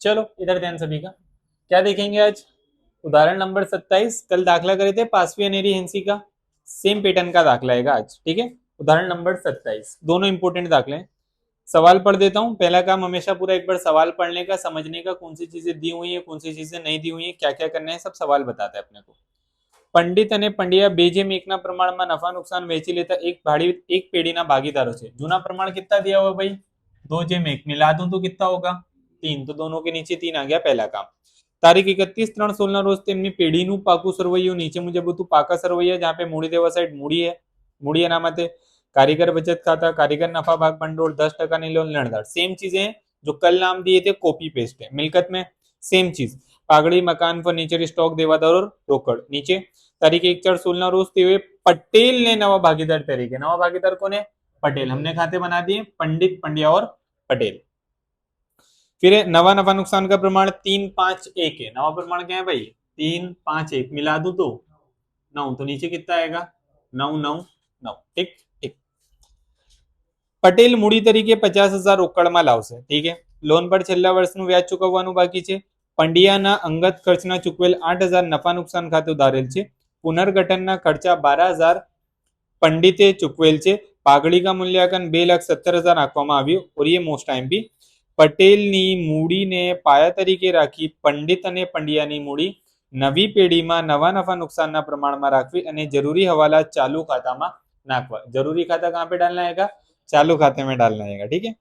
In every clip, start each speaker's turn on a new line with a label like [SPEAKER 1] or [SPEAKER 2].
[SPEAKER 1] चलो इधर ध्यान सभी का। क्या देखेंगे आज? उदाहरण नंबर 27। कल दाखला करे थे पासवी अनेरी हिंसी का, सेम पैटर्न का दाखला है आज, ठीक है। उदाहरण नंबर 27, दोनों इंपोर्टेंट दाखले हैं। सवाल पढ़ देता हूँ। पहला काम हमेशा पूरा एक बार सवाल पढ़ने का, समझने का, कौन सी चीजें दी हुई है, कौन सी चीजें नहीं दी हुई है, क्या क्या करना है, सब सवाल बताता है अपने को। પંડિત અને પંડ્યા બે જેમ એકના પ્રમાણમાં નફા નુકસાન વેચી લેતા એક પેઢીના ભાગીદારો છે। જૂના પ્રમાણ कितना दिया हुआ भाई? 2:1 मिला दूं तो कितना होगा? 3। तो दोनों के नीचे 3 आ गया पहला काम। તારીખ 31/3/16 રોજ તેમની પેઢીનું પાકું સરવૈયું નીચે મુજબ હતું। પાકા સરવૈયા जहाँ पे मूड़ी देवा साइड मूड़ी है, मूड़ी अनामत है। कारीगर बचत खाता, कारीगर नफा भाग भंडोल, 10% लोन लेनदार, सेम चीजें हैं जो कल नाम दिए थे, कॉपी पेस्ट है। मिलकत में सेम चीज, पागड़ी, मकान, फर्नीचर, स्टॉक, देवादार और रोकड़। नीचे तारीख 1/4/16 रोज पटेल ने नवा भागीदार तरीके, नवा भागीदार कौन है? पटेल। हमने खाते बना दिए पंडित, पंड्या और पटेल। फिर नवा नफा नुकसान का प्रमाण 3-5-1 है। नवा प्रमाण क्या है भाई? 3-5-1 मिला दू तो 9, तो नीचे कितना आएगा? 9-9-9। ठीक ठीक। पटेल मूडी तरीके 50,000 રોકડમાં લાવશે, ठीक है। લોન પર છેલ્લા વર્ષનું વ્યાજ ચૂકવવાનું બાકી છે। પંડ્યાના અંગત ખર્ચના ચૂકવેલ 8,000 નફા નુકસાન ખાતું ધારેલ છે। પુનર્ગઠનના ખર્ચા 12,000 પંડિતે ચૂકવેલ છે। પાઘડી का मूल्यांकन 2,70,000 આપવામાં આવ્યું। और ये मोस्ट टाइम भी પટેલની મૂડીને પાયા તરીકે રાખી પંડિત અને પંડ્યાની મૂડી નવી પેઢીમાં નવા નફા નુકસાનના પ્રમાણમાં રાખવી અને જરૂરી હવાલા ચાલુ ખાતામાં નાખવા। જરૂરી खाता कहाँ पे डालना आएगा? चालू खाते में डालना आएगा, ठीक है।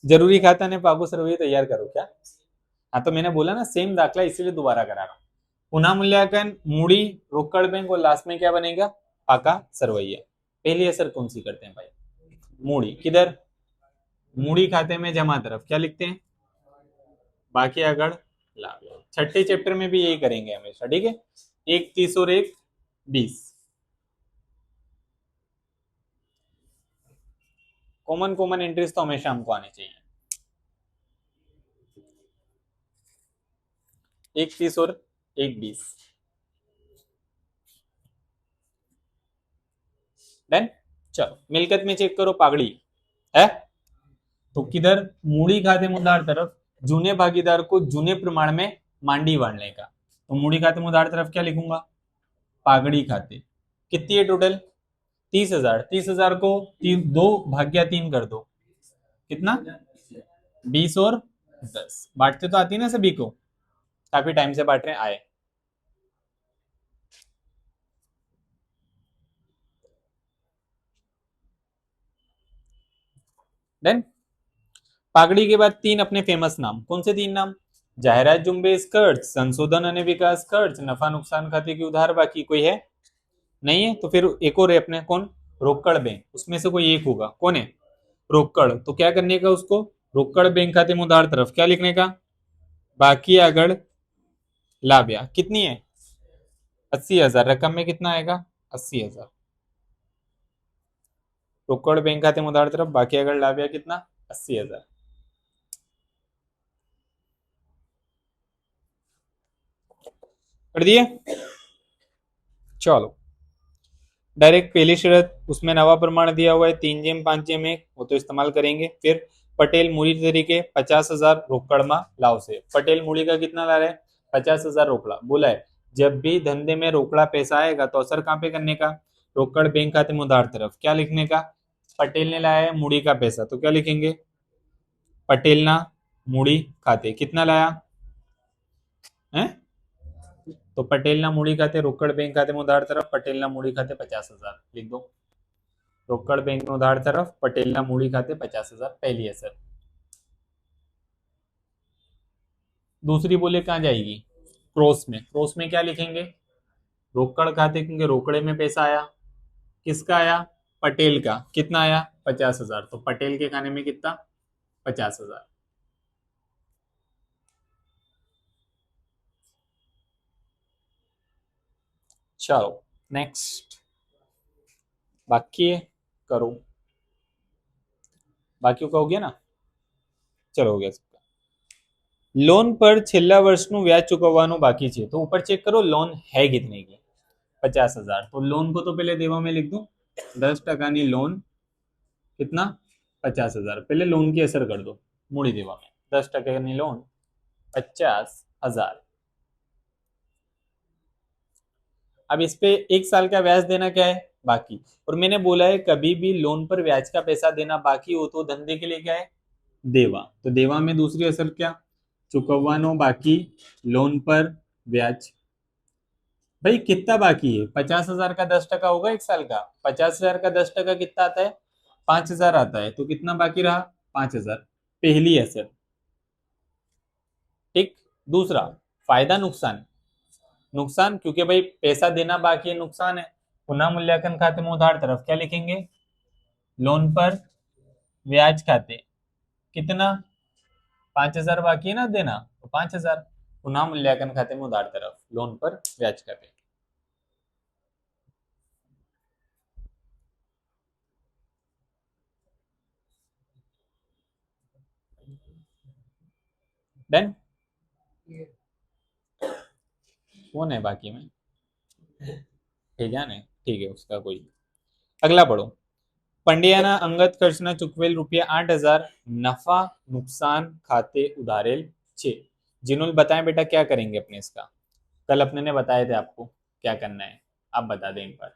[SPEAKER 1] जरूरी खाता ने पागु सर्वे तैयार करो क्या? हाँ तो मैंने बोला ना सेम दाखला, इसीलिए दोबारा करा रहा हूं। पुनः मूल्यांकन मूड़ी, रोकड़ बैंक और लास्ट में क्या बनेगा? पाका सरवैया। पहली असर कौन सी करते हैं भाई? मूड़ी। किधर? मूड़ी खाते में जमा तरफ क्या लिखते हैं? बाकी अगड़ लाभ। छठे चैप्टर में भी यही करेंगे हमेशा, ठीक है। 1 30 और 1 20 कॉमन कॉमन एंट्रीज तो हमेशा हमको आनी चाहिए। 1 30 और 1 20 डन। चलो मिलकत में चेक करो, पागड़ी है तो किधर? मूड़ी खाते मुद्दार तरफ जूने भागीदार को जूने प्रमाण में मांडी बांटने का। तो मूड़ी खाते मुद्दार तरफ क्या लिखूंगा? पागड़ी खाते। कितनी है टोटल? 30,000। 30,000 को 2/3 कर दो, कितना? 20 और 10। बांटते तो आती है ना सभी को, काफी टाइम से बांट रहे आए। देन पागड़ी के बाद 3 अपने फेमस नाम। कौन से 3 नाम? जाहिरात जुम्बेश खर्च, संशोधन और विकास खर्च, नफा नुकसान खाते की उधार बाकी। कोई है? नहीं है। तो फिर एक और है अपने, कौन? रोकड़ बैंक। उसमें से कोई एक होगा। कौन है? रोकड़। तो क्या करने का उसको? रोकड़ बैंक खाते में उधार तरफ क्या लिखने का? बाकी आगड़ लाभ्या। कितनी है? 80,000। रकम में कितना आएगा? 80,000। रोकड़ बैंक खाते में उधार तरफ बाकी आगड़ लाभ्या कितना? 80,000। कर दिए? चलो डायरेक्ट पहली शर्त, उसमें नवा प्रमाण दिया हुआ है 3:5:1, वो तो इस्तेमाल करेंगे। फिर पटेल मूड़ी तरीके 50,000 रोकड़ में लाव से। पटेल मूड़ी का कितना ला रहे हैं? 50,000 रोकड़ा। बोला है जब भी धंधे में रोकड़ा पैसा आएगा तो असर कहाँ पे करने का? रोकड़ बैंक खाते में उधार तरफ क्या लिखने का? पटेल ने लाया है मूड़ी का पैसा, तो क्या लिखेंगे? पटेल ना मूड़ी खाते कितना लाया है? तो पटेल ना मूड़ी खाते रोकड़ बैंक खाते में उधार तरफ पटेल ना मूड़ी खाते 50,000 लिख दो। रोकड़ बैंक में उधार तरफ पटेल ना मूड़ी खाते 50,000 पहली असर। दूसरी बोले कहाँ जाएगी? क्रॉस में। क्रॉस में क्या लिखेंगे? रोकड़ खाते, क्योंकि रोकड़े में पैसा आया। किसका आया? पटेल का। कितना आया? 50,000। तो पटेल के खाने में कितना? 50,000। चलो नेक्स्ट बाकी है, करो। बाकी का हो गया ना? चलो हो गया सबका। लोन पर छेल्ला वर्षનું વ્યાજ ચૂકવવાનું બાકી છે, तो ऊपर चेक करो लोन है कितने की? 50,000। तो लोन को तो पहले देवा में लिख दूं 10% लोन कितना? 50,000। पहले लोन की असर कर दो मूड़ी देवा में। 10% लोन 50,000। अब इस पे 1 साल का ब्याज देना क्या है, बाकी। और मैंने बोला है कभी भी लोन पर ब्याज का पैसा देना बाकी हो तो धंधे के लिए क्या है, देवा। तो देवा में दूसरी असल क्या, चुकवानो बाकी लोन पर ब्याज। भाई कितना बाकी है, 50,000 का 10% होगा 1 साल का, 50,000 का 10% कितना आता है, 5,000 आता है, तो कितना बाकी रहा, 5,000। पहली असल, ठीक। दूसरा, फायदा नुकसान। नुकसान क्योंकि भाई पैसा देना बाकी है, नुकसान है। पुनः मूल्यांकन खाते में उधार तरफ क्या लिखेंगे, लोन पर ब्याज खाते, कितना, 5,000 बाकी है ना देना, तो 5,000। पुनः मूल्यांकन खाते में उधार तरफ लोन पर ब्याज खाते। डन। कौन है बाकी में, ठीक है ना, ठीक है उसका कोई। अगला पढ़ो। पंड्याना अंगत खर्चना चुकवेल ₹8,000 नफा नुकसान खाते उधारेल 6। जिन्होंने बताएं बेटा क्या करेंगे अपने इसका, कल अपने ने बताए थे आपको क्या करना है, आप बता दें एक बार।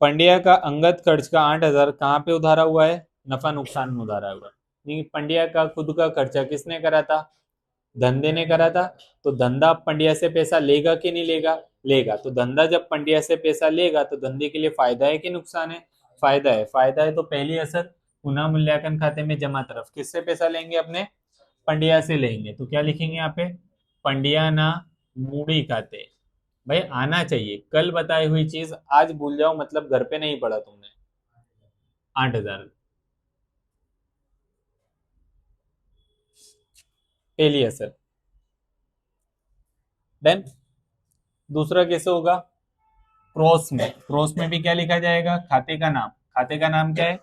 [SPEAKER 1] पंड्या का अंगत खर्च का 8,000 कहाँ पे उधारा हुआ है, नफा नुकसान में उधारा हुआ है। नहीं, पंड्या का खुद का खर्चा किसने करा था, धंधे ने करा था। तो धंधा पंड्या से पैसा लेगा कि नहीं लेगा, लेगा। तो धंधा जब पंड्या से पैसा लेगा तो धंधे के लिए फायदा है कि नुकसान है, फायदा है। फायदा है तो पहली असर पुनः मूल्यांकन खाते में जमा तरफ किससे पैसा लेंगे, अपने पंड्या से लेंगे। तो क्या लिखेंगे यहाँ पे, पंड्या ना मूड़ी खाते। भाई आना चाहिए, कल बताई हुई चीज आज भूल जाओ मतलब घर पे नहीं पढ़ा तुमने। 8,000 पहली असर, देन दूसरा कैसे होगा, क्रॉस में। क्रॉस में भी क्या लिखा जाएगा, खाते का नाम। खाते का नाम क्या है,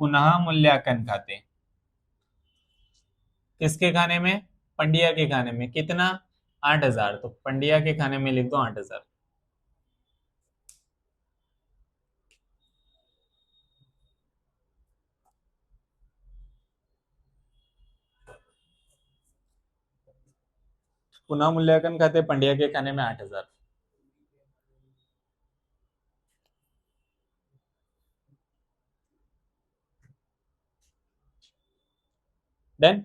[SPEAKER 1] पुनः मूल्यांकन खाते। किसके खाने में, पंड्या के खाने में, कितना, 8,000। तो पंड्या के खाने में लिख दो 8,000। पुनः मूल्यांकन खाते पंड्या के खाने में 8,000। देन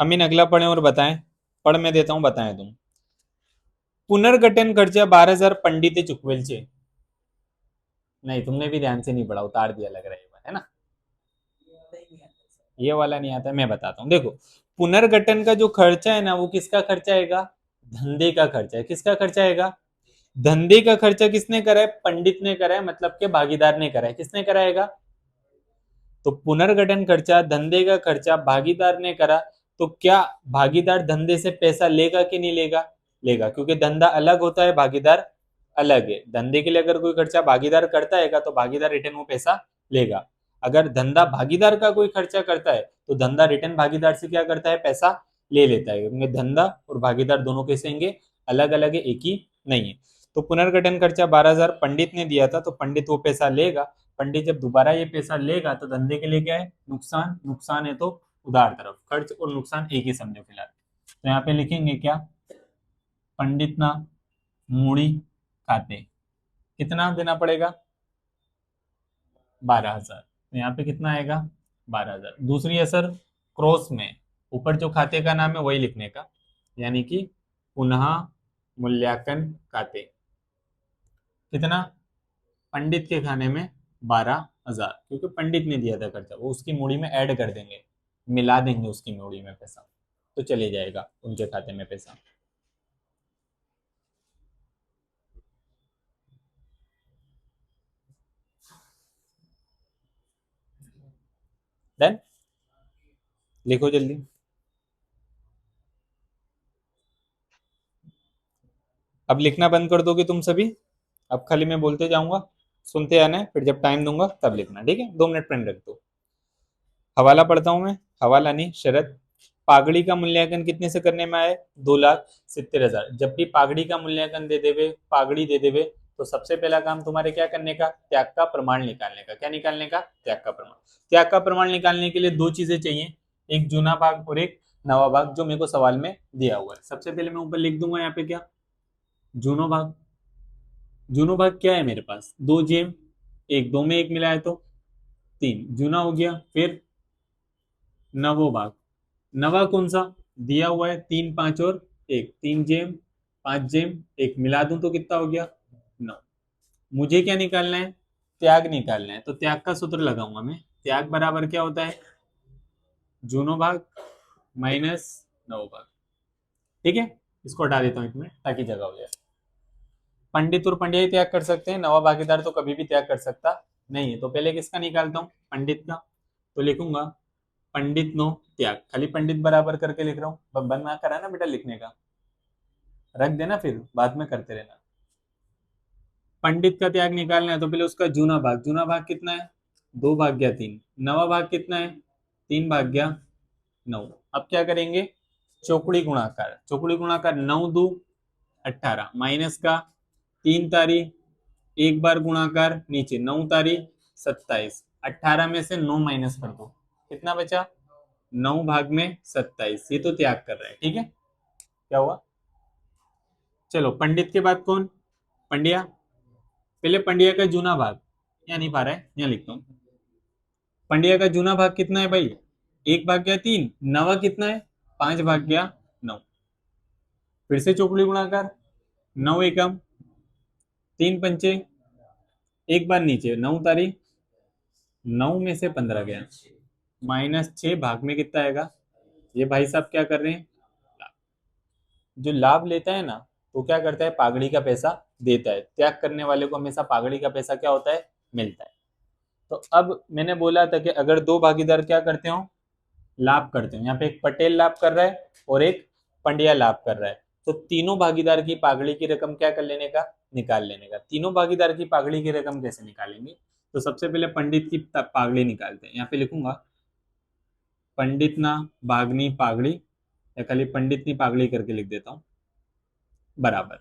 [SPEAKER 1] अमीन अगला पढ़े और बताएं, पढ़ मैं देता हूं बताएं तुम। पुनर्गठन खर्चा 12,000 पंडित चुकवेल छे। नहीं तुमने भी ध्यान से नहीं पढ़ा, उतार दिया लग रहा है ये बात, है ना। ये वाला नहीं आता, मैं बताता हूँ देखो। पुनर्गठन का जो खर्चा है ना वो किसका खर्चा आएगा, धंधे का खर्चा है। किसका खर्चा आएगा, धंधे का खर्चा किसने करा है, पंडित ने करा है, मतलब के भागीदार ने करा है। किसने कराएगा, तो पुनर्गठन खर्चा धंधे का खर्चा भागीदार ने करा। तो क्या भागीदार धंधे से पैसा लेगा कि नहीं लेगा, लेगा, क्योंकि धंधा अलग होता है, भागीदार अलग है। धंधे के लिए अगर कोई खर्चा भागीदार करता है तो भागीदार रिटर्न वो पैसा लेगा। अगर धंधा भागीदार का कोई खर्चा करता है तो धंधा रिटर्न भागीदार से क्या करता है, पैसा ले लेता है, क्योंकि धंधा और भागीदार दोनों कैसे होंगे, अलग अलग है, एक ही नहीं है। तो पुनर्गठन खर्चा 12,000 पंडित ने दिया था, तो पंडित वो पैसा लेगा। पंडित जब दोबारा ये पैसा लेगा तो धंधे के लिए क्या है, नुकसान। नुकसान है तो उधार तरफ, खर्च और नुकसान एक ही समझो फिलहाल। तो यहाँ पे लिखेंगे क्या, पंडित ना मूड़ी खाते, कितना देना पड़ेगा, 12,000। तो यहाँ पे कितना आएगा, 12,000। दूसरी असर क्रॉस में, ऊपर जो खाते का नाम है वही लिखने का, यानी कि पुनः मूल्यांकन खाते, कितना, पंडित के खाने में 12,000, क्योंकि पंडित ने दिया था खर्चा, वो उसकी मूड़ी में ऐड कर देंगे, मिला देंगे उसकी मूड़ी में पैसा, तो चले जाएगा उनके खाते में पैसा। डन, लिखो जल्दी। अब लिखना बंद कर दोगे तुम सभी, अब खाली मैं बोलते जाऊंगा, सुनते आना है, फिर जब टाइम दूंगा तब लिखना, ठीक है। 2 मिनट पेन रख दो। हवाला पढ़ता हूं मैं, हवाला नहीं शरत। पागड़ी का मूल्यांकन कितने से करने में आए, 2,70,000। जब भी पागड़ी का मूल्यांकन दे देवे, पागड़ी दे देवे तो सबसे पहला काम तुम्हारे क्या करने का, त्याग का प्रमाण निकालने का। क्या निकालने का, त्याग का प्रमाण। त्याग का प्रमाण निकालने के लिए दो चीजें चाहिए, एक जूना भाग और एक नवा भाग, जो मेरे को सवाल में दिया हुआ है। सबसे पहले मैं ऊपर लिख दूंगा यहाँ पे क्या, जूनो भाग। जूनो भाग क्या है मेरे पास, 2 जेम, एक 2 में 1 मिला है तो 3 जूना हो गया। फिर नवो भाग, नवा कौन सा दिया हुआ है, 3 5 और 1, 3 जेम 5 जेम 1 मिला दूं तो कितना हो गया, 9। मुझे क्या निकालना है, त्याग निकालना है। तो त्याग का सूत्र लगाऊंगा मैं, त्याग बराबर क्या होता है, जूनो भाग माइनस नवो भाग। ठीक है, इसको हटा देता हूं 1 मिनट ताकि जगह हो जाए। पंडित और पंडिया ही त्याग कर सकते हैं, नवा भागीदार तो कभी भी त्याग कर सकता नहीं है। तो पहले किसका निकालता हूँ, पंडित का। तो लिखूंगा पंडित नो त्याग, खाली पंडित बराबर करके लिख रहा हूँ, बंद ना करा ना बेटा लिखने का, रख देना फिर बाद में करते रहना। पंडित का त्याग निकालना है तो पहले उसका जूना भाग, जूना भाग कितना है, 2/3। नवा भाग कितना है, 3/9। अब क्या करेंगे, चौकड़ी गुणाकार, चौकड़ी गुणाकार 9×2 = 18 माइनस का 3 तारी, एक बार गुणाकार नीचे 9 तारी 27, 18 में से 9 माइनस कर दो, कितना बचा, 9/27। ये तो त्याग कर रहा है, ठीक है। क्या हुआ, चलो पंडित के बाद कौन, पंड्या। पहले पंड्या का जूना भाग, यहाँ नहीं पा रहा है, यहाँ लिखता हूँ। पंड्या का जूना भाग कितना है भाई, 1/3। नवा कितना है, 5/9। फिर से चौकड़ी गुणाकार, 9 एकम 3 पंचे, एक बार नीचे 9 तारी, 9 में से 15 गया, -6 भाग में कितना आएगा। ये भाई साहब क्या कर रहे हैं, जो लाभ लेता है ना तो क्या करता है, पागड़ी का पैसा देता है। त्याग करने वाले को हमेशा पागड़ी का पैसा क्या होता है, मिलता है। तो अब मैंने बोला था कि अगर दो भागीदार क्या करते हो, लाभ करते हो, यहाँ पे एक पटेल लाभ कर रहा है और एक पंड्या लाभ कर रहा है, तो तीनों भागीदार की पागड़ी की रकम क्या कर लेने का, निकाल लेने का। तीनों भागीदार की पागड़ी की रकम कैसे निकालेंगे, तो सबसे पहले पंडित की पागड़ी निकालते हैं। यहाँ पे लिखूंगा पंडित ना भागनी पागड़ी, या खाली पंडित की पागड़ी करके लिख देता हूँ, बराबर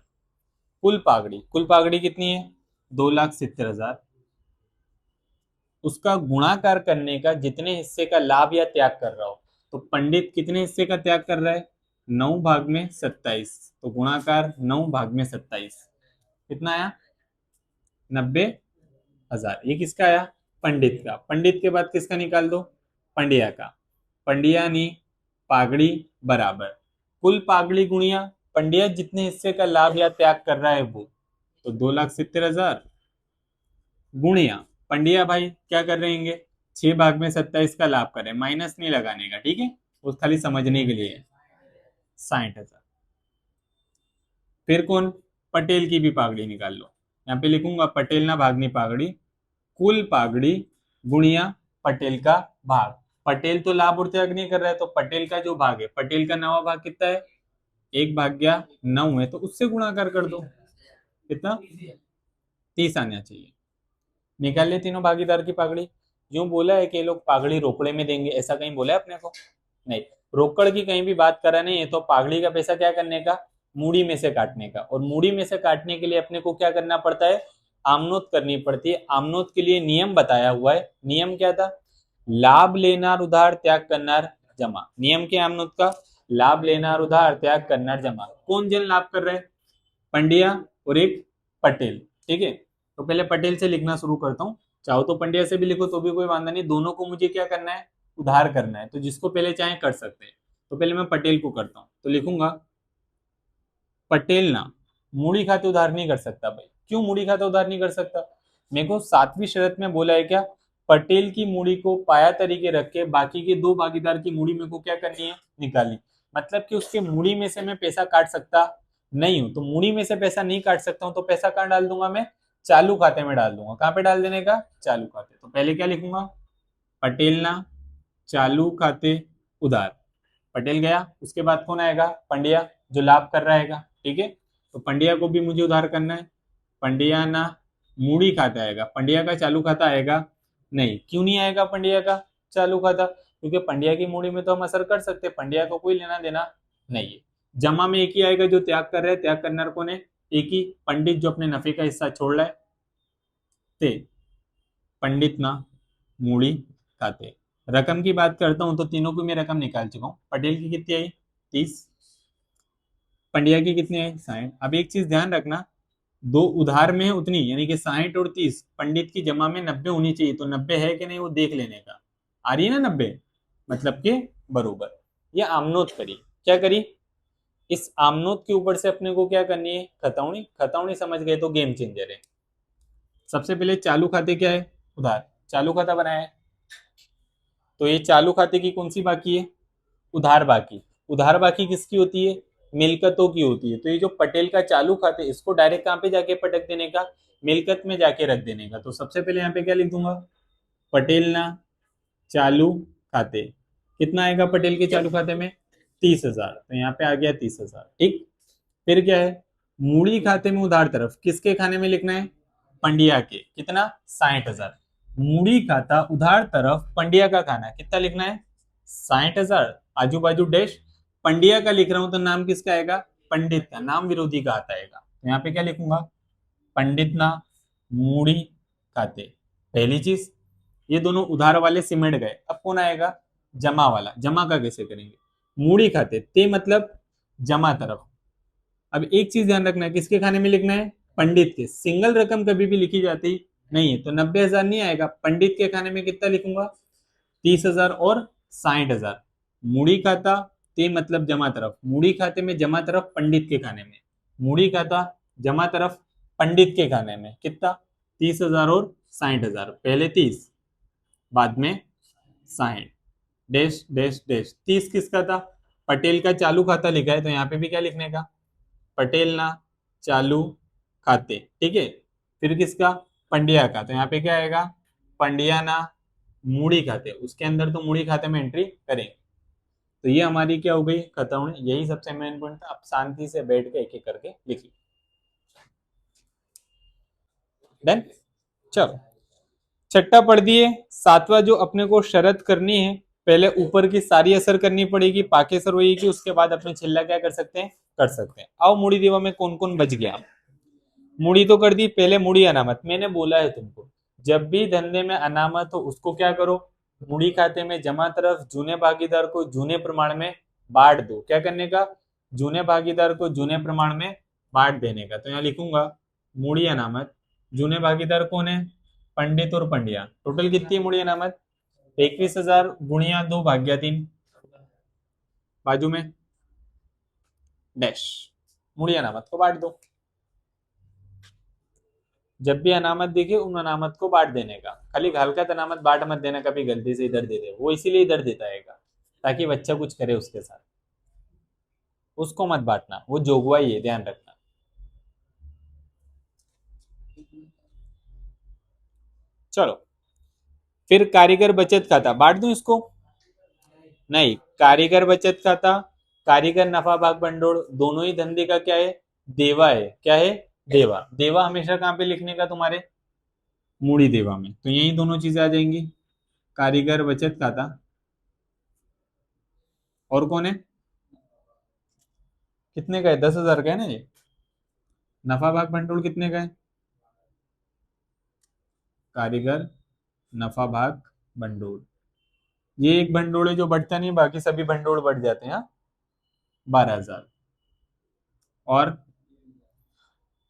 [SPEAKER 1] कुल पागड़ी। कुल पागड़ी कितनी है, 2,70,000। उसका गुणाकार करने का जितने हिस्से का लाभ या त्याग कर रहा हो, तो पंडित कितने हिस्से का त्याग कर रहा है, 9/27। तो गुणाकार 9/27 कितना आया, 90,000। ये किसका आया, पंडित का। पंडित के बाद किसका निकाल दो, पंड्या का। पंड्या नी पागड़ी बराबर कुल पागड़ी गुणिया पंड्या जितने हिस्से का लाभ या त्याग कर रहा है वो, तो 2,70,000 गुणिया पंड्या भाई क्या कर रहे हैं, 6/27 का लाभ कर रहे हैं, माइनस नहीं लगाने का, ठीक है, वो खाली समझने के लिए 60,000। फिर कौन, पटेल की भी पागड़ी निकाल लो। यहाँ पे लिखूंगा पटेल ना भागनी पागड़ी, कुल पागड़ी गुणिया पटेल का भाग। पटेल तो लाभ और त्याग नहीं कर रहा है, तो पटेल का जो भाग है, पटेल का नवा भाग कितना है, 1/9 है, तो उससे गुणाकार कर दो, कितना 30 आना चाहिए। निकाल ले तीनों भागीदार की पागड़ी। यूं बोला है कि लोग पागड़ी रोकड़े में देंगे, ऐसा कहीं बोला है अपने को, नहीं। रोकड़ की कहीं भी बात करा नहीं है, तो पागड़ी का पैसा क्या करने का, मूड़ी में से काटने का। और मूड़ी में से काटने के लिए अपने को क्या करना पड़ता है, आमनोत करनी पड़ती है। आमनोत के लिए नियम बताया हुआ है, नियम क्या था, लाभ लेनार उधार त्याग करनार जमा। नियम के आमनोत का, लाभ लेनार उधार त्याग करनार जमा। कौन जन लाभ कर रहे हैं, पंड्या और एक पटेल, ठीक है। तो पहले पटेल से लिखना शुरू करता हूँ, चाहो तो पंड्या से भी लिखो तो भी कोई वांधा नहीं, दोनों को मुझे क्या करना है, उधार करना है। तो जिसको पहले चाहे कर सकते हैं, तो पहले मैं पटेल को करता हूँ। तो लिखूंगा पटेल ना मूड़ी खाते उधार नहीं कर सकता भाई। क्यों मूड़ी खाते उधार नहीं कर सकता, मेरे को 7वीं शर्त में बोला है क्या, पटेल की मूड़ी को पाया तरीके रख के बाकी के दो भागीदार की मूड़ी मेरे को क्या करनी है, निकालनी। मतलब कि उसके मूड़ी में से मैं पैसा काट सकता नहीं हूं, तो मूड़ी में से पैसा नहीं काट सकता हूं, तो पैसा कहाँ डाल दूंगा मैं, चालू खाते में डाल दूंगा। कहाँ पे डाल देने का, चालू खाते। तो पहले क्या लिखूंगा, पटेल ना चालू खाते उधार, पटेल गया। उसके बाद कौन आएगा, पंड्या, जो लाभ कर रहा है, ठीक है। तो पंड्या को भी मुझे उधार करना है। पंड्या ना मूड़ी खाता आएगा, पंड्या का चालू खाता आएगा नहीं। क्यों नहीं आएगा पंड्या का चालू खाता, क्योंकि पंड्या की मूड़ी में तो हम असर कर सकते, पंड्या को कोई लेना देना नहीं है। जमा में एक ही आएगा जो त्याग कर रहे हैं, त्याग करना कौन है, एक ही पंडित जो अपने नफे का हिस्सा छोड़ रहा है, ते पंडित ना मूड़ी खाते। रकम की बात करता हूं तो तीनों की मैं रकम निकाल चुका हूं। पटेल की कितनी आई 30, पंड्या की कितनी आई 60। अब एक चीज ध्यान रखना, दो उधार में है उतनी, यानी कि 60 और 30, पंडित की जमा में 90 होनी चाहिए, तो 90 है कि नहीं वो देख लेने का। आ रही है ना 90, मतलब के बरोबर। ये आमनोत करी, क्या करी, इस आमनोत के ऊपर से अपने को क्या करनी है, खतौनी। खतौनी समझ गए तो गेम चेंजर है। सबसे पहले चालू खाते क्या है, उधार, चालू खाता बनाया है, तो ये चालू खाते की कौन सी बाकी है, उधार बाकी। उधार बाकी किसकी होती है, मिलकतों की होती है। तो ये जो पटेल का चालू खाते, इसको डायरेक्ट कहाँ पे जाके पटक देने का, मिलकत में जाके रख देने का। तो सबसे पहले यहाँ पे क्या लिख दूंगा, पटेल ना चालू खाते। कितना आएगा पटेल के चालू खाते में, 30,000, तो यहाँ पे आ गया 30,000। ठीक, फिर क्या है, मूड़ी खाते में उधार तरफ किसके खाने में लिखना है, पंड्या के, कितना 60,000। मूड़ी खाता उधार तरफ पंड्या का खाना कितना लिखना है, 60,000, आजू बाजू डैश। पंड्या का लिख रहा हूं तो नाम किसका आएगा, पंडित का, नाम विरोधी का आता है। तो यहाँ पे क्या लिखूंगा, पंडित ना मूड़ी खाते। पहली चीज, ये दोनों उधार वाले सिमट गए। अब कौन आएगा, जमा वाला। जमा का कैसे करेंगे, मूड़ी खाते, ते मतलब जमा तरफ। अब एक चीज ध्यान रखना है, किसके खाने में लिखना है, पंडित के। सिंगल रकम कभी भी लिखी जाती नहीं है, तो 90,000 नहीं आएगा, पंडित के खाने में कितना लिखूंगा, 30,000 और 60,000। मूड़ी खाता, ते मतलब जमा तरफ, मूड़ी खाते में जमा तरफ पंडित के खाने में, मूड़ी खाता जमा तरफ पंडित के खाने में, कितना 30,000 और 60,000। पहले 30, बाद में 60, डैश डैश डैश। 30 किसका था, पटेल का चालू खाता लिखा है, तो यहाँ पे भी क्या लिखने का, पटेल ना चालू खाते। ठीक है, फिर किसका, पंड्या का, तो यहाँ पे क्या आएगा, पंड्या ना मूड़ी खाते। उसके अंदर तो मूड़ी खाते में एंट्री करें। तो ये हमारी क्या हो गई, खत्म। यही सबसे मेन पॉइंट था। अब शांति से बैठ के एक एक करके लिखिए। डन, चलो छठा पढ़ दिए। सातवां जो अपने को शरत करनी है, पहले ऊपर की सारी असर करनी पड़ेगी, पाके सर होगी, उसके बाद अपने छिल्ला क्या कर सकते हैं, कर सकते हैं। आओ मूड़ी देवा में कौन कौन बच गया। मूड़ी तो कर दी, पहले मूड़ी अनामत। मैंने बोला है तुमको, जब भी धंधे में अनामत हो उसको क्या करो, मूड़ी खाते में जमा तरफ जूने भागीदार को जूने प्रमाण में बांट दो। क्या करने का, जूने भागीदार को जूने प्रमाण में बांट देने का। तो यहाँ लिखूंगा मूड़ी अनामत, जूने भागीदार कौन है, पंडित और पंड्या। टोटल कितनी है मूड़ी अनामत, 21,000 गुणिया 2 भाग्या 3, बाजू में डैश, मूड़ी अनामत को बांट दो। जब भी अनामत दिखे उन अनामत को बांट देने का। खाली हल्का अनामत बांट मत देना, कभी गलती से इधर दे दे, वो इसीलिए इधर देता है ताकि बच्चा कुछ करे उसके साथ, उसको मत बांटना, वो जोगवाई है, ध्यान रखना। चलो, फिर कारीगर बचत खाता, बांट दूं इसको, नहीं, कारीगर बचत खाता, कारीगर नफा भाग भंडोल, दोनों ही धंधे का क्या है, देवा है। क्या है, देवा। देवा हमेशा कहां पे लिखने का तुम्हारे, मूड़ी देवा में। तो यही दोनों चीजें आ जाएंगी, कारीगर बचत खाता, और कौन है, कितने का है, 10,000 का है ना ये। नफा भाग भंडोल कितने का है, कारीगर नफा भाग भंडोल, ये एक भंडोल है जो बढ़ता नहीं, बाकी सभी भंडोल बढ़ जाते हैं। 12,000। और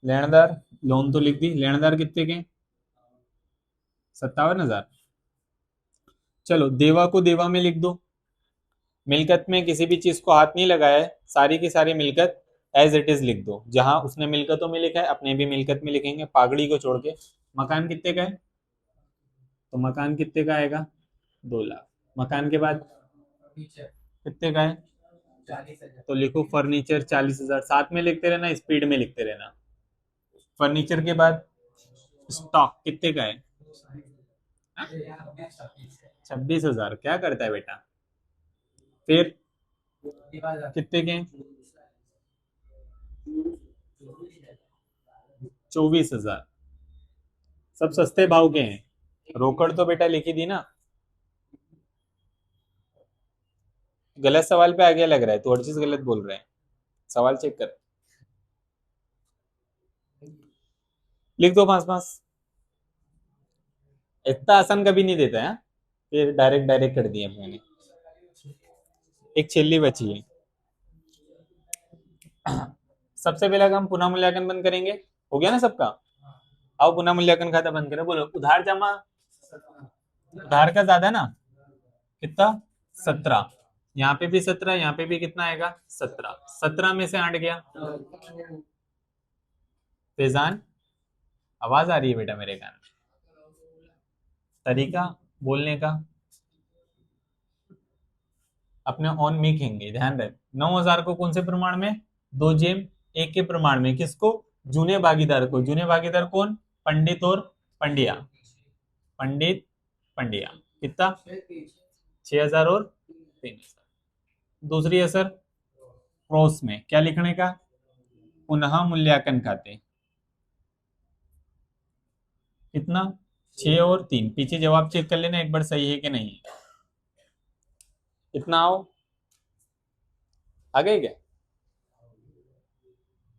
[SPEAKER 1] लेनदार, लोन तो लिख दी, लेनदार कितने के, 57,000। चलो देवा को देवा में लिख दो। मिलकत में किसी भी चीज को हाथ नहीं लगाया है, सारी की सारी मिलकत एज इट इज लिख दो। जहां उसने मिलकतों में लिखा है अपने भी मिलकत में लिखेंगे, पागड़ी को छोड़ के। मकान कितने का है, तो मकान कितने का आएगा, 2 लाख। मकान के बाद कितने का है, तो लिखो फर्नीचर 40,000, साथ में लिखते रहना, स्पीड में लिखते रहना। फर्नीचर के बाद स्टॉक कितने का है, 26,000। क्या करता है बेटा, फिर कितने के, 24,000। सब सस्ते भाव के हैं। रोकड़ तो बेटा लिखी दी ना, गलत सवाल पे आ गया लग रहा है, तो हर चीज गलत बोल रहे हैं। सवाल चेक कर। लिख दो 5 5। इतना आसान कभी नहीं देता है, फिर डायरेक्ट डायरेक्ट कर दिया मैंने। एक छिल्ली बची है। सबसे पहला काम पुनः मूल्यांकन बंद करेंगे। हो गया ना सबका? आओ पुनः मूल्यांकन खाता बंद करें। बोलो उधार जमा, उधार का ज्यादा ना, कितना? 17। यहाँ पे भी 17, यहाँ पे भी कितना आएगा? 17। 17 में से 8 गया। फैजान आवाज आ रही है बेटा मेरे कान में? तरीका बोलने का अपने ऑन मिक हैंगे, ध्यान रख। 9000 को कौन से प्रमाण में? 2:1 के प्रमाण में। किसको? जूने भागीदार को। जूने भागीदार कौन? पंडित और पंड्या। पंडित पंड्या। कितना? 6000 और 3000। दूसरी असर क्रॉस में क्या लिखने का? पुनः मूल्यांकन खाते। कितना? 6 और 3। पीछे जवाब चेक कर लेना एक बार, सही है कि नहीं है। इतना आओ, आ गए क्या?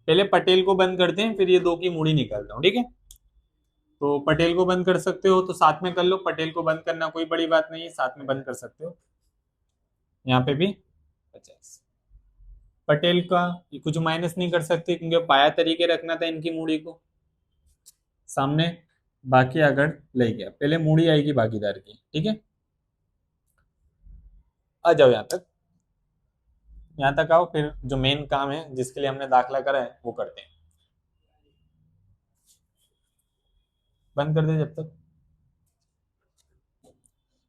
[SPEAKER 1] पहले पटेल को बंद करते हैं, फिर ये दो की मूड़ी निकालता हूं, ठीक है? तो पटेल को बंद कर सकते हो तो साथ में कर लो। पटेल को बंद करना कोई बड़ी बात नहीं है, साथ में बंद कर सकते हो। यहाँ पे भी 50। पटेल का ये कुछ माइनस नहीं कर सकते क्योंकि पाया तरीके रखना था इनकी मूड़ी को सामने, बाकी अगर ले गया। पहले मूड़ी आएगी भागीदार की, ठीक है? आ जाओ यहाँ तक, यहाँ तक आओ, फिर जो मेन काम है जिसके लिए हमने दाखला करा है वो करते हैं। बंद कर दे जब तक।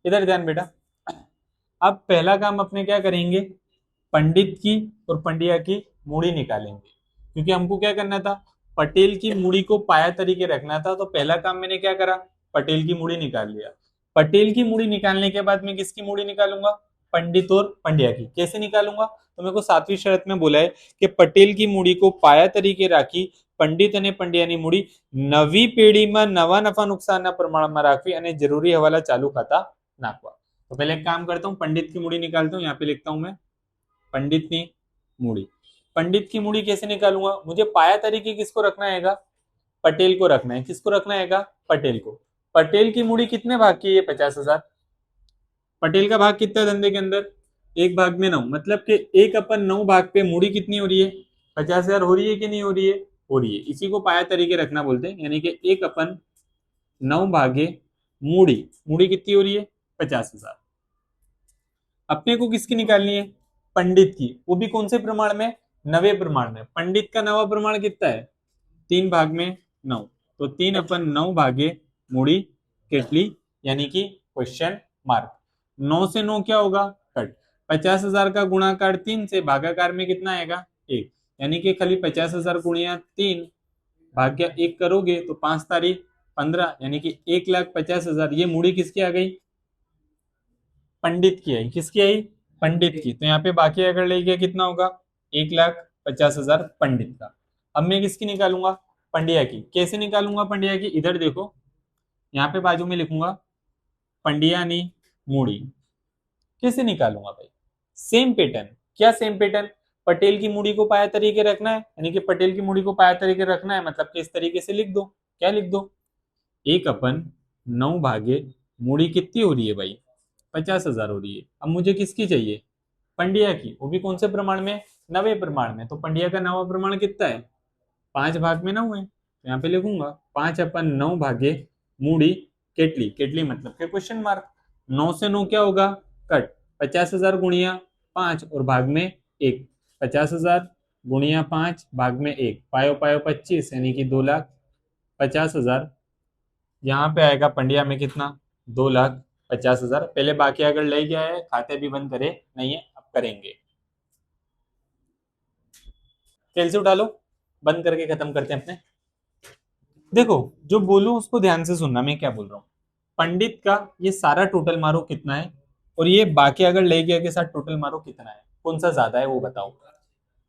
[SPEAKER 1] इधर ध्यान बेटा। अब पहला काम अपने क्या करेंगे? पंडित की और पंड्या की मूड़ी निकालेंगे, क्योंकि हमको क्या करना था? पटेल की मूड़ी को पाया तरीके रखना था। तो पहला काम मैंने क्या करा? पटेल की मूड़ी निकाल लिया। पटेल की मूड़ी निकालने के बाद मैं किसकी मूड़ी निकालूंगा? पंडित और पंड्या की। कैसे निकालूंगा? तो मेरे को 7वीं शर्त में बोला है कि पटेल की मूड़ी को पाया तरीके राखी, पंडित અને પંડ્યાની મૂડી નવી પેઢીમાં નવા નફા નુકસાનના પ્રમાણમાં રાખવી અને જરૂરી હવાલા ચાલુ ખાતા નાખવા। तो पहले एक काम करता हूँ, पंडित की मूड़ी निकालता हूँ। यहाँ पे लिखता हूँ मैं पंडित की मूड़ी। पंडित की मूड़ी कैसे निकालूंगा? मुझे पाया तरीके किसको रखना है? पटेल को रखना है। किसको रखना है? पटेल को। पटेल की मूड़ी कितने भाग की है? 50,000। पटेल का भाग कितना धंधे के अंदर? 1 भाग में 9, मतलब कि 1/9 भाग पे मूड़ी कितनी हो रही है? 50,000 हो रही है कि नहीं हो रही है? हो रही है। इसी को पाया तरीके रखना बोलते हैं, यानी कि 1/9 भागे मूड़ी। मूड़ी कितनी हो रही है? 50,000। अपने को किसकी निकालनी है? पंडित की। वो भी कौन से प्रमाण में? 90 प्रमाण में। पंडित का 9वां प्रमाण कितना है? 3 भाग में 9। तो 3/9 भागे मूड़ी कितनी, यानी कि क्वेश्चन मार्क। 9 से 9 क्या होगा? कट। 50,000 का गुणाकार 3 से, भागाकार में कितना आएगा? 1। यानी कि खाली 50,000 गुणिया 3 भाग्या 1 करोगे तो 5 तारीख 15, यानी कि 1,50,000। ये मूड़ी किसकी आ गई? पंडित की आई। किसकी आई? पंडित की। तो यहाँ पे बाकी अगर ले गया कितना होगा? 1,50,000 पंडित का। अब मैं किसकी निकालूंगा? पंड्या की। कैसे निकालूंगा पंड्या की? इधर देखो, यहाँ पे बाजू में लिखूंगा पंड्यानी मूड़ी। कैसे निकालूंगा भाई? Same pattern. क्या सेम पैटर्न? पटेल की मूड़ी को पाया तरीके रखना है, यानी कि पटेल की मूड़ी को पाया तरीके रखना है, मतलब कि इस तरीके से लिख दो। क्या लिख दो? 1/9 भागे मूड़ी कितनी हो रही है भाई? 50,000 हो रही है। अब मुझे किसकी चाहिए? पंड्या की। वो भी कौन से प्रमाण में? 90 प्रमाण में। तो पंड्या का 9वां प्रमाण कितना है? 5 भाग में 9 है। तो यहाँ पे लिखूंगा 5/9 भागे मूड़ी केटली। केटली मतलब के क्वेश्चन मार्क। 9 से 9 क्या होगा? कट। 50,000 गुणिया 5 और भाग में 1। 50,000 गुणिया 5 भाग में 1, पायो पायो 25, यानी कि 2,50,000। यहाँ पे आएगा पंड्या में कितना? 2,50,000। पहले बाकी अगर ले गया है, खाते भी बंद करे नहीं है, अब करेंगे। कैलसी उठा लो, बंद करके खत्म करते हैं अपने। देखो जो बोलूं उसको ध्यान से सुनना, मैं क्या बोल रहा हूँ। पंडित का ये सारा टोटल मारो कितना है, और ये बाकी अगर ले गया के साथ टोटल मारो कितना है, कौन सा ज्यादा है वो बताओ।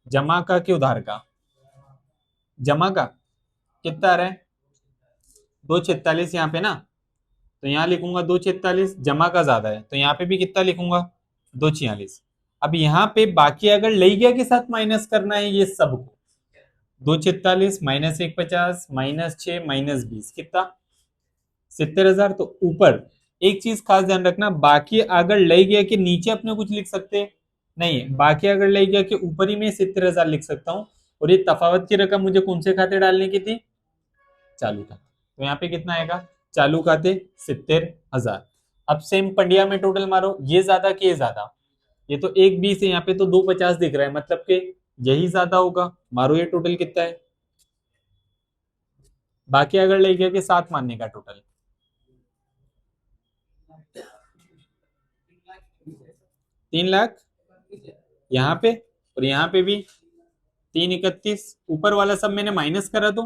[SPEAKER 1] जमा का कि उधार का? जमा का कितना आ रहा है? 2,46 यहाँ पे ना, तो यहाँ लिखूंगा 2,46। जमा का ज्यादा है तो यहाँ पे भी कितना लिखूंगा? 2,46। अब यहाँ पे बाकी अगर ले गया के साथ माइनस करना है ये सबको, 2 46 माइनस 1 50 माइनस 6 माइनस 20 कितना 70,000। तो ऊपर एक चीज खास ध्यान रखना, बाकी अगर ले गया कि नीचे अपने कुछ लिख सकते नहीं, बाकी अगर ले गया कि ऊपर ही मैं 70,000 लिख सकता हूँ। और ये तफावत की रकम मुझे कौन से खाते डालने की थी, चालू खाते। तो यहाँ पे कितना आएगा, चालू खाते 70,000। अब सेम पंडिया में टोटल मारो, ये ज्यादा कि ये ज्यादा, ये तो 1 20 है, यहाँ पे तो 2 50 दिख रहा है, मतलब कि यही ज्यादा होगा। मारो ये टोटल कितना है, बाकी अगर ले गया कि 7 मानने का टोटल 3 लाख, यहाँ पे और यहाँ पे भी 3 31, ऊपर वाला सब मैंने माइनस करा तो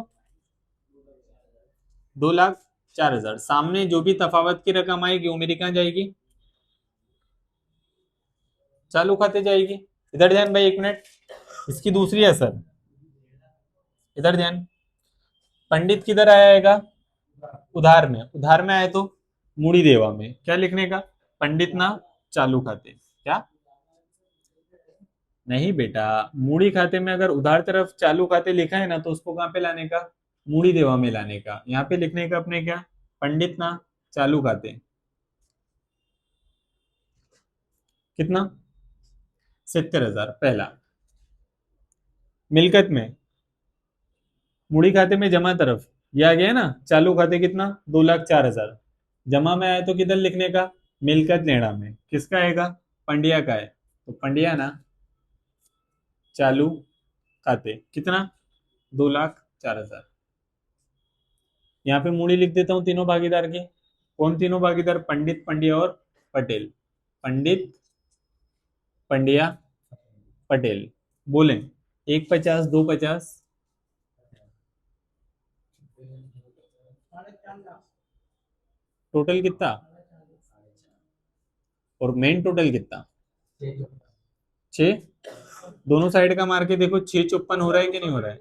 [SPEAKER 1] 2,04,000। सामने जो भी तफावत की रकम आएगी वो मेरी कहाँ जाएगी, चालू खाते जाएगी। इधर ध्यान भाई, 1 मिनट, इसकी दूसरी असर, इधर ध्यान। पंडित किधर आएगा, उधार में, उधार में आए तो मूड़ी देवा में क्या लिखने का, पंडित ना चालू खाते, क्या नहीं बेटा, मूड़ी खाते में अगर उधार तरफ चालू खाते लिखा है ना, तो उसको कहाँ पे लाने का, मूड़ी देवा में लाने का। यहाँ पे लिखने का अपने क्या, पंडित ना चालू खाते, कितना 70,000 पहला। मिलकत में, मूड़ी खाते में जमा तरफ ये आ गया ना, चालू खाते कितना 2,04,000। जमा में आए तो किधर लिखने का, मिलकत लेना में, किसका आएगा, पंड्या का है, तो पंड्या ना चालू खाते कितना 2,04,000। यहाँ पे मूड़ी लिख देता हूँ तीनों भागीदार की, कौन तीनों भागीदार, पंडित पंड्या और पटेल। पंडित पंड्या पटेल, बोले 1 50 2 50, टोटल कितना, और मेन टोटल कितना 6। दोनों साइड का मार के देखो, 6 54 हो रहा है कि नहीं हो रहा है।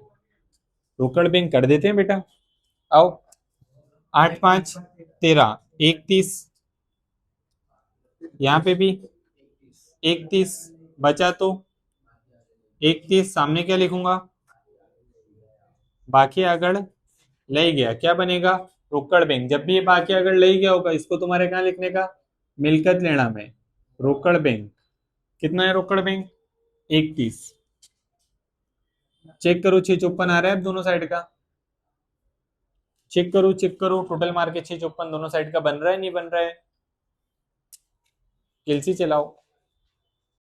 [SPEAKER 1] रोकड़ बैंक कर देते हैं बेटा, आओ। 8 5 13 31, यहाँ पे भी 31 बचा तो 31, सामने क्या लिखूंगा, बाकी अगर ले गया क्या बनेगा, रोकड़ बैंक। जब भी ये बाकी अगर ले गया होगा, इसको तुम्हारे कहाँ लिखने का, मिलकत लेना में, रोकड़ बैंक। कितना है रोकड़ बैंक, 31। चेक करो 6 54 आ रहा है अब दोनों साइड का, चेक करो टोटल मार के 6 54 दोनों साइड का बन रहा है नहीं बन रहा है, एलसी चलाओ।